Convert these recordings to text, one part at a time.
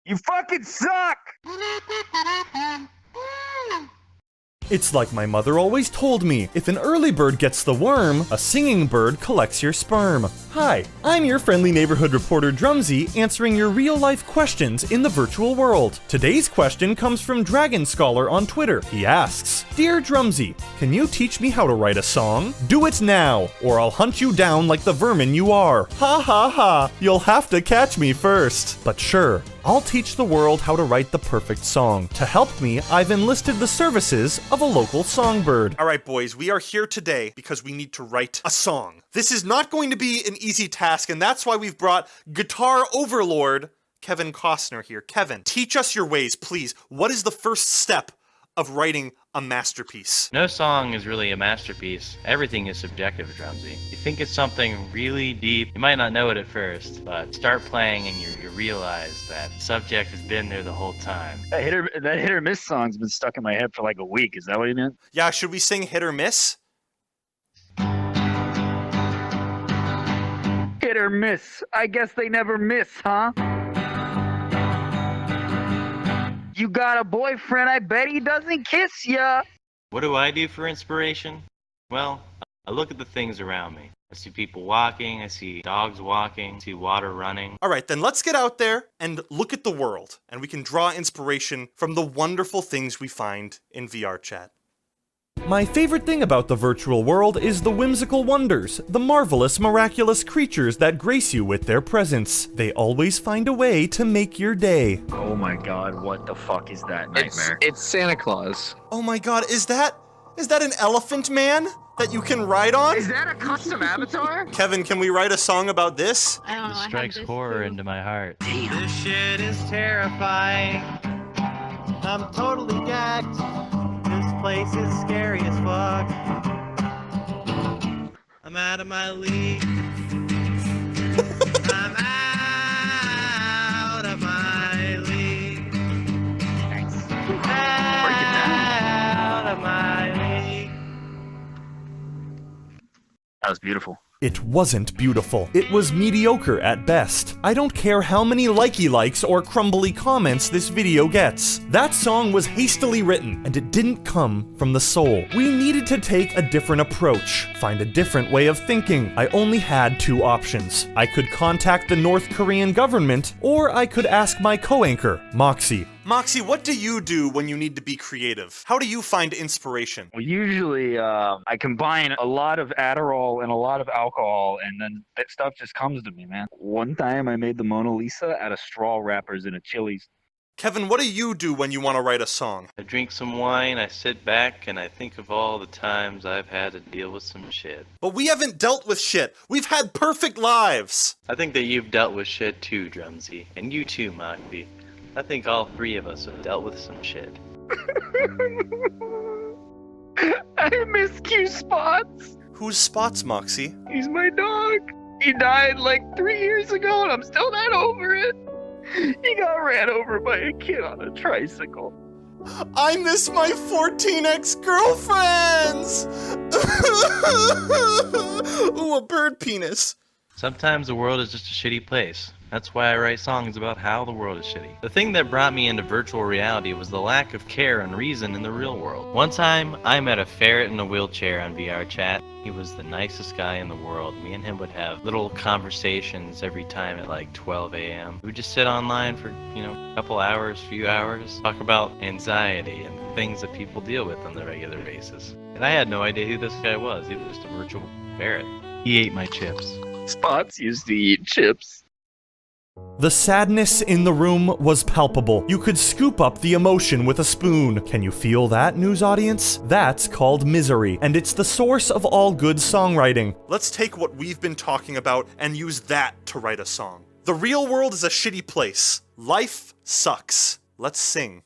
You fucking suck! It's like my mother always told me, if an early bird gets the worm, a singing bird collects your sperm. Hi, I'm your friendly neighborhood reporter Drumsy, answering your real-life questions in the virtual world. Today's question comes from Dragon Scholar on Twitter. He asks, Dear Drumsy, can you teach me how to write a song? Do it now, or I'll hunt you down like the vermin you are. Ha ha ha, you'll have to catch me first. But sure, I'll teach the world how to write the perfect song. To help me, I've enlisted the services of a local songbird. Alright boys, we are here today because we need to write a song. This is not going to be an easy task, and that's why we've brought guitar overlord Kevin Costner here. Kevin, teach us your ways, please. What is the first step of writing a masterpiece? No song is really a masterpiece. Everything is subjective, Drumsy. You think it's something really deep, you might not know it at first, but start playing and you realize that the subject has been there the whole time. That hit or miss song's been stuck in my head for like a week. Is that what you meant? Yeah, should we sing hit or miss? Hit or miss. I guess they never miss, huh? You got a boyfriend, I bet he doesn't kiss ya. What do I do for inspiration? Well, I look at the things around me. I see people walking, I see dogs walking, I see water running. Alright, then let's get out there and look at the world, and we can draw inspiration from the wonderful things we find in VRChat. My favorite thing about the virtual world is the whimsical wonders, the marvelous, miraculous creatures that grace you with their presence. They always find a way to make your day. Oh my god, what the fuck is that nightmare? It's Santa Claus. Oh my god, is that an elephant man that you can ride on? Is that a custom avatar? Kevin, can we write a song about this? I don't know. It strikes horror into my heart. Damn. This shit is terrifying. I'm totally gagged. This place is scary as fuck. I'm out of my league. I'm out of my league. Thanks. Out of my league. That was beautiful. It wasn't beautiful. It was mediocre at best. I don't care how many likey likes or crumbly comments this video gets. That song was hastily written, and it didn't come from the soul. We needed to take a different approach, find a different way of thinking. I only had two options. I could contact the North Korean government, or I could ask my co-anchor, Moxie. Moxie, what do you do when you need to be creative? How do you find inspiration? Well, usually I combine a lot of Adderall and a lot of alcohol, and then that stuff just comes to me, man. One time I made the Mona Lisa out of straw wrappers in a Chili's. Kevin, what do you do when you want to write a song? I drink some wine, I sit back, and I think of all the times I've had to deal with some shit. But we haven't dealt with shit. We've had perfect lives. I think that you've dealt with shit too, Drumsy. And you too, Moxie. I think all three of us have dealt with some shit. I miss Q Spots. Whose spots, Moxie? He's my dog. He died like 3 years ago, and I'm still not over it. He got ran over by a kid on a tricycle. I miss my 14 ex-girlfriends! Ooh, a bird penis. Sometimes the world is just a shitty place. That's why I write songs about how the world is shitty. The thing that brought me into virtual reality was the lack of care and reason in the real world. One time, I met a ferret in a wheelchair on VRChat. He was the nicest guy in the world. Me and him would have little conversations every time at like 12 a.m. We would just sit online for, a couple hours, few hours, talk about anxiety and things that people deal with on a regular basis. And I had no idea who this guy was. He was just a virtual ferret. He ate my chips. Spots used to eat chips. The sadness in the room was palpable. You could scoop up the emotion with a spoon. Can you feel that, news audience? That's called misery, and it's the source of all good songwriting. Let's take what we've been talking about and use that to write a song. The real world is a shitty place. Life sucks. Let's sing.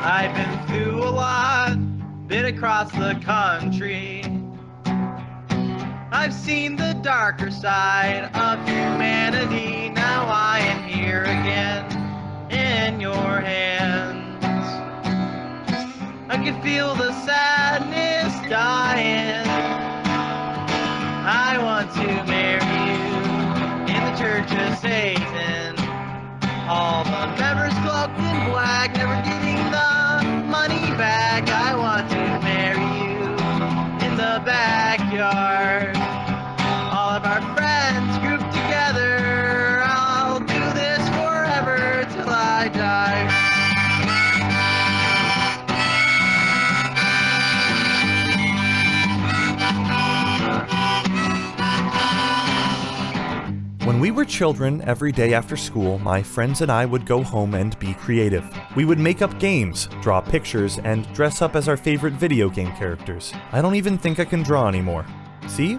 I've been through a lot, been across the country. I've seen the darker side of humanity. Now I am here again, in your hands. I can feel the sadness dying. I want to marry you in the Church of Satan. All the members cloaked in black, never getting the money back. I want to marry you in the backyard. All of our friends grouped together. I'll do this forever till I die. When we were children, every day after school, my friends and I would go home and be creative. We would make up games, draw pictures, and dress up as our favorite video game characters. I don't even think I can draw anymore. See?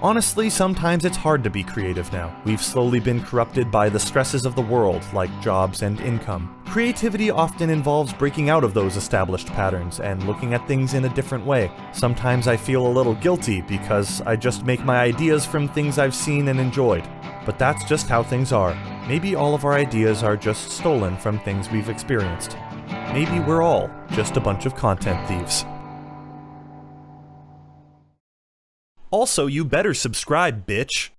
Honestly, sometimes it's hard to be creative now. We've slowly been corrupted by the stresses of the world, like jobs and income. Creativity often involves breaking out of those established patterns and looking at things in a different way. Sometimes I feel a little guilty because I just make my ideas from things I've seen and enjoyed. But that's just how things are. Maybe all of our ideas are just stolen from things we've experienced. Maybe we're all just a bunch of content thieves. Also, you better subscribe, bitch!